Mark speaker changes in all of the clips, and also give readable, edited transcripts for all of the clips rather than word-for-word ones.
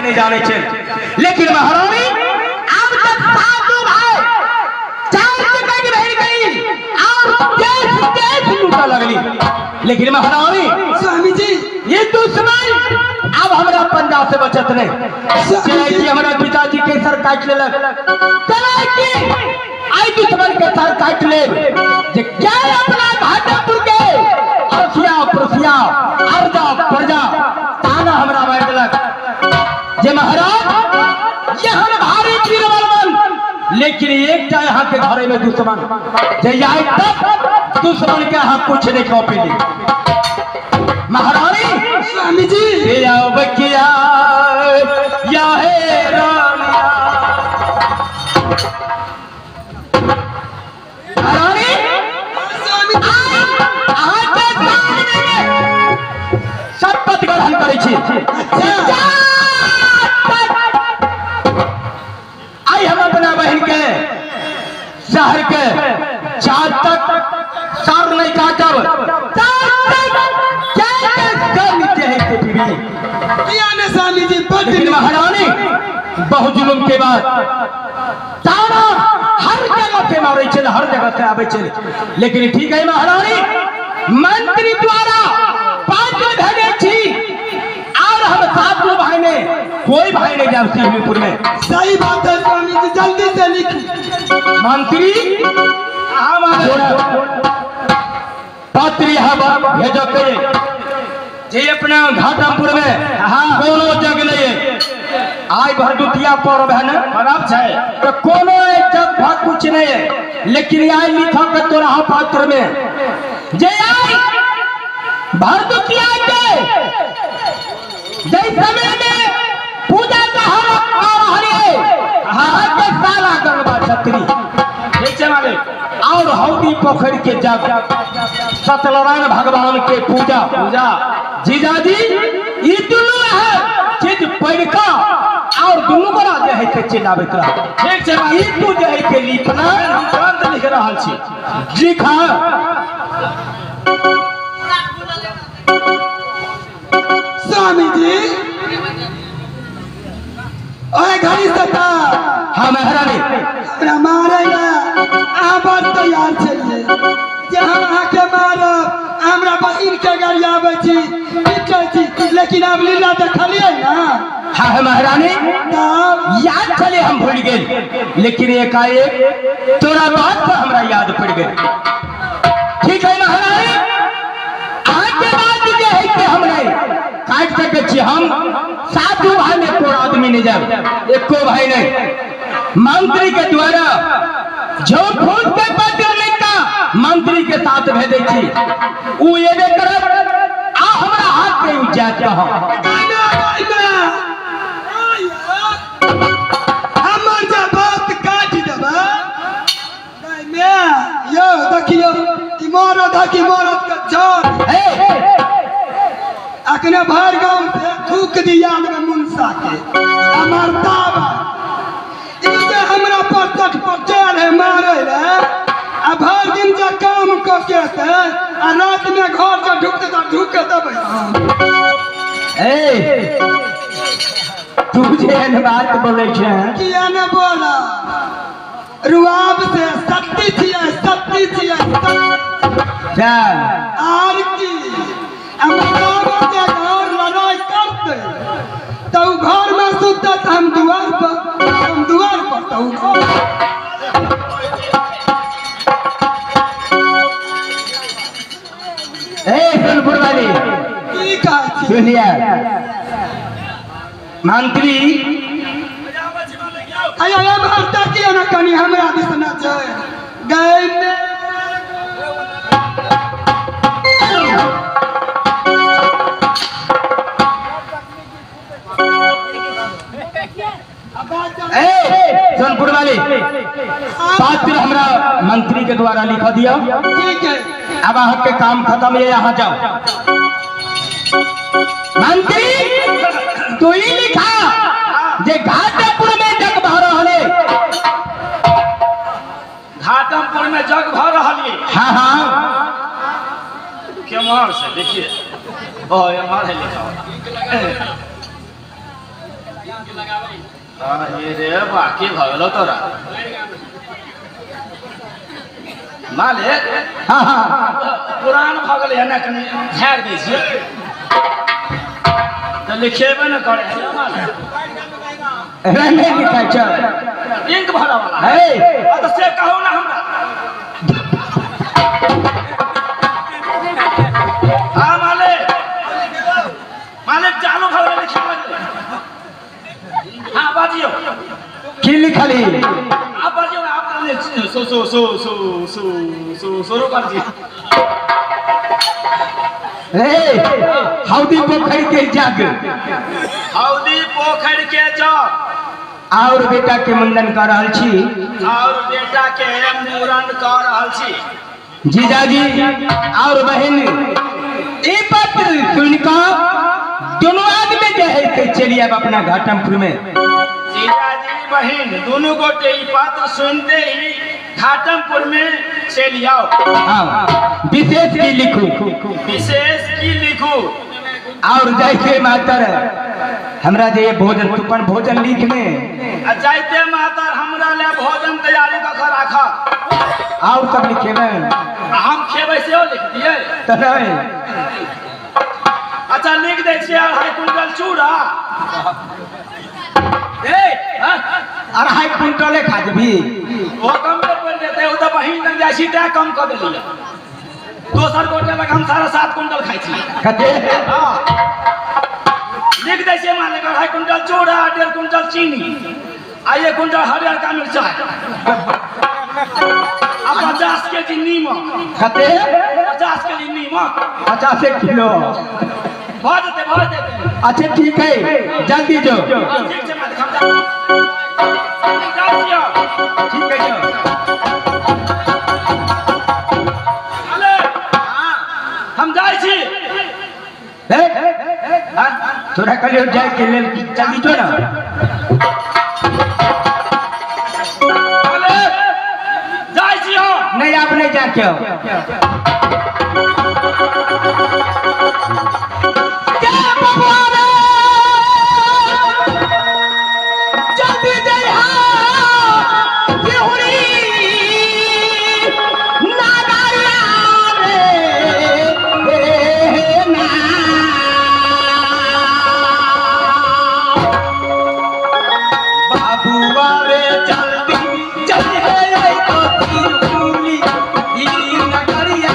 Speaker 1: नहीं जाने चल। लेकिन महारानी अब तक साधु भाई चार जगह बहन गई और देश लूटा लगली। लेकिन महारानी
Speaker 2: स्वामी जी
Speaker 1: ये दुश्मन अब हमारा पंजाब से बचत नहीं। चले कि हमारा पिताजी के सर काट ले चले कि आई दुश्मन के सर काट ले क्या अपना घाटापुर के असिया प्रसिया अर्जा प्रजा ताना हमरा बैठ लग जे महाराज ये हम भारी वीरवन। लेकिन एक था यहाँ के घरे में दुश्मन जे आए तब दुश्मन के यहाँ कुछ नहीं खा पी महारानी
Speaker 2: स्वामी जी
Speaker 1: या बकिया या है रानिया। महारानी
Speaker 2: स्वामी
Speaker 1: शपथ ग्रहण करे छी। आई हम अपना बहन के शहर के चार तक सार नहीं काटब
Speaker 2: स्वामी जी
Speaker 1: लेकिन महारानी बहुत जुलुम के बाद ताना हर जगह से मारे चल हर जगह से आवे चल। लेकिन ठीक है महारानी मंत्री द्वारा 5 भेजे थी और हम 7 भाई में कोई भाई नहीं जाओ सिंहपुर में।
Speaker 2: सही बात है स्वामी जी जल्दी से लिखिए।
Speaker 1: मंत्री पत्र यहाँ भेजो के जे अपना घाटमपुर में कोनो जग नहीं आई भरदुतिया पर्व है ना खराब है तो कोनो जग भाग कुछ नहीं है। लेकिन आई लिखा के तोरा पात्र में जे आई भरदुतिया के जय समय में पूजा का के साला गंगा छतरी ठीक है मालिक और हौदी पोखर के जग सत्यनारायण भगवान के पूजा जीजाजी ये दोनों है चीज पैरका और दोनों बड़ा जो है के चिल्लावे करा ठीक है ई तू जो है के लिखना हम तुरंत लिख रहल छी लिखा।
Speaker 2: स्वामी जी ओए घड़ी सता
Speaker 1: हाँ महारानी
Speaker 2: हमरा मारे ना आ बात तैयार छलिए जे हम आके मारब हमरा बहिन के गाड़ी आबै छी लिखै छी। लेकिन अब लीला देखलिए ना
Speaker 1: हाँ महारानी
Speaker 2: तब
Speaker 1: याद चले हम भूल गए। लेकिन एकाएक तोरा बात पर हमरा याद पड़ गए। ठीक है महारानी आगे बात ये है कि हमने काट सके छी हम 7 भाई में कोई आदमी नहीं जाए एको भाई नहीं। मंत्री के द्वारा झूठ फूट के पत्र लिखा मंत्री के साथ भेजे छी उ ये करब आ हमरा हाथ के उज्जैत कहो
Speaker 2: हमर जे बात काट देबा यो देखियो ई मरद है कि मरद के जान अखने भर गांव से थूक दिया में मुनसा के अमरता ई जे हमरा पर तट पर चढ़ है मारे रे आ भर दिन जे काम क के से आ रात में घर से ढुक के देबै
Speaker 1: ए तुझे एन बात बोले छे
Speaker 2: किया ने बोला रुआब से सत्ती छियै
Speaker 1: चल
Speaker 2: आर की अमरावा के घर लड़ाई करते तो घर में सुतत हम दुआर पर तो
Speaker 1: सुनपुर वाली
Speaker 2: की कहै छी
Speaker 1: सुनिए मंत्री
Speaker 2: आया ये भारत की ना कनी हमरा दिसना छै गए में
Speaker 1: सोनपुर वाली बात फिर हमरा मंत्री के द्वारा लिखा दिया।
Speaker 2: ठीक है
Speaker 1: अब आपके काम खत्म है यहाँ जाओ। मंत्री तू ही लिखा जे घाटमपुर में जग भर रहे
Speaker 3: घाटमपुर में जग भर रही।
Speaker 1: हाँ हाँ
Speaker 3: केमर से देखिए ओ एमर है लिखा ये रे बाकी भगलो तोरा मालिक
Speaker 1: हाँ हाँ
Speaker 3: पुरान भगल है ना कनी झाड़ दै छियै तो लिखेबे न करे
Speaker 1: नहीं लिखाई चल
Speaker 3: इंक भरा वाला
Speaker 1: है
Speaker 3: तो से कहो ना हमरा हाँ मालिक मालिक चालू भगल लिखे लगले हाँ बाजियो
Speaker 1: की लिखली
Speaker 3: आप बाजियो ना आप शुरू कर दिए
Speaker 1: हौदी पोखर के जग
Speaker 3: हौदी पोखर के जग
Speaker 1: और बेटा के मुंडन कर रहल छी
Speaker 3: और बेटा के मूड़न कर रहल छी
Speaker 1: जीजाजी और बहन ई पत्र सुन का दोनों आदमी जे है के चलिए अब अपना घाटमपुर में
Speaker 3: जीजाजी बहन दोनों गोटे ई पत्र सुनते ही घाटमपुर में चल आओ
Speaker 1: हाँ विशेष की लिखू
Speaker 3: विशेष की लिखू
Speaker 1: और जैसे मातर हमरा जे भोजन तुपन भोजन लिख में
Speaker 3: जाइते मातर हमरा ले भोजन तैयारी कर राखा
Speaker 1: और सब लिखे में
Speaker 3: हम खेबै से लिख दिए
Speaker 1: तो नहीं
Speaker 3: अच्छा लिख दे छियै 2.5 कुंटल चूड़ा
Speaker 1: अढ़ाई क्विंटल खा देबी
Speaker 3: वो कम में पड़ देते वो तो बहिन लग जाय छी ता कम कर देलिए दोसर गोटे लग हम 7.5 कुंटल खाइ छी
Speaker 1: कते
Speaker 3: हां लिख दे छियै मालिक 2.5 कुंटल चूड़ा 1.5 कुंटल चीनी आ 1 कुंटल हरियर का मिर्चाई आ 50 केजी नीमक
Speaker 1: कते
Speaker 3: 50 केजी नीमक
Speaker 1: 50 किलो
Speaker 3: भर देते
Speaker 1: अच्छा ठीक है जल्दी जो
Speaker 3: ठीक छै मालिक हम जा छियै
Speaker 1: ठीक है जो
Speaker 3: हम जाइ छी
Speaker 1: तोरा कलियो जाए के लेल जल्दी जो ना
Speaker 3: जाइ छी हम
Speaker 1: नहीं आप नहीं जाके हो नगरिया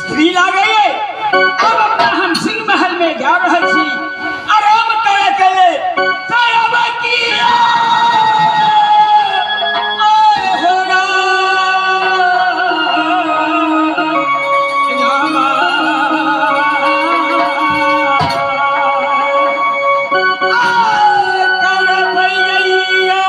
Speaker 3: स्त्री ला गई अब अपना हम सिंह महल में जा रहे छी आराम करे के ले सायाबा की आए हो रामा आए कर भैया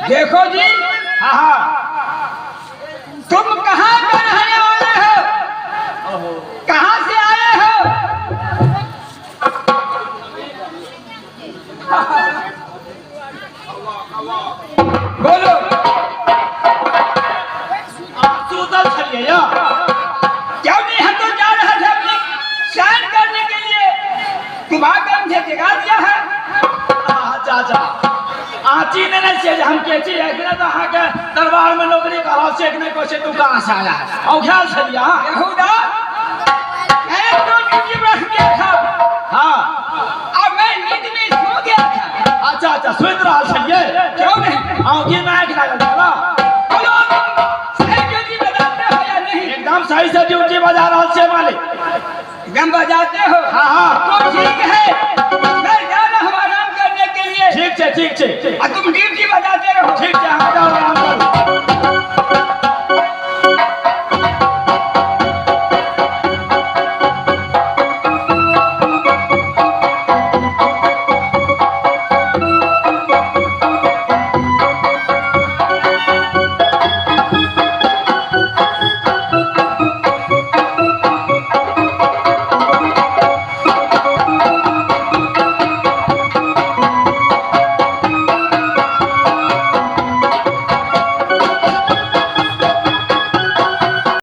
Speaker 3: देखो जी हाँ तुम कहाँ का रहने वाले हो कहाँ से आए हो बोलो सुतल छलिए या क्यों नहीं हम तो जा रहे थे अपनी शान करने के लिए तुम्हारा काम से जगा दिया है चाचा आची ने नहीं से हम के छी एकने तो हां के दरबार में नौकरी करा से एकने को से तू कहां से आया औ ख्याल छलिया यहूदा ए तो नींद में गया था हां अब मैं नींद में सो गया था अच्छा अच्छा सोच रहा छलिए क्यों नहीं आंखें में आंख लगा था बोलो सही ड्यूटी बजाते हो या नहीं एकदम सही से ड्यूटी बजा रहा से मालिक एकदम बजाते हो हां हां तो ठीक है मैं जा रहा हूं आराम करने के लिए ठीक है तुम ड्यूटी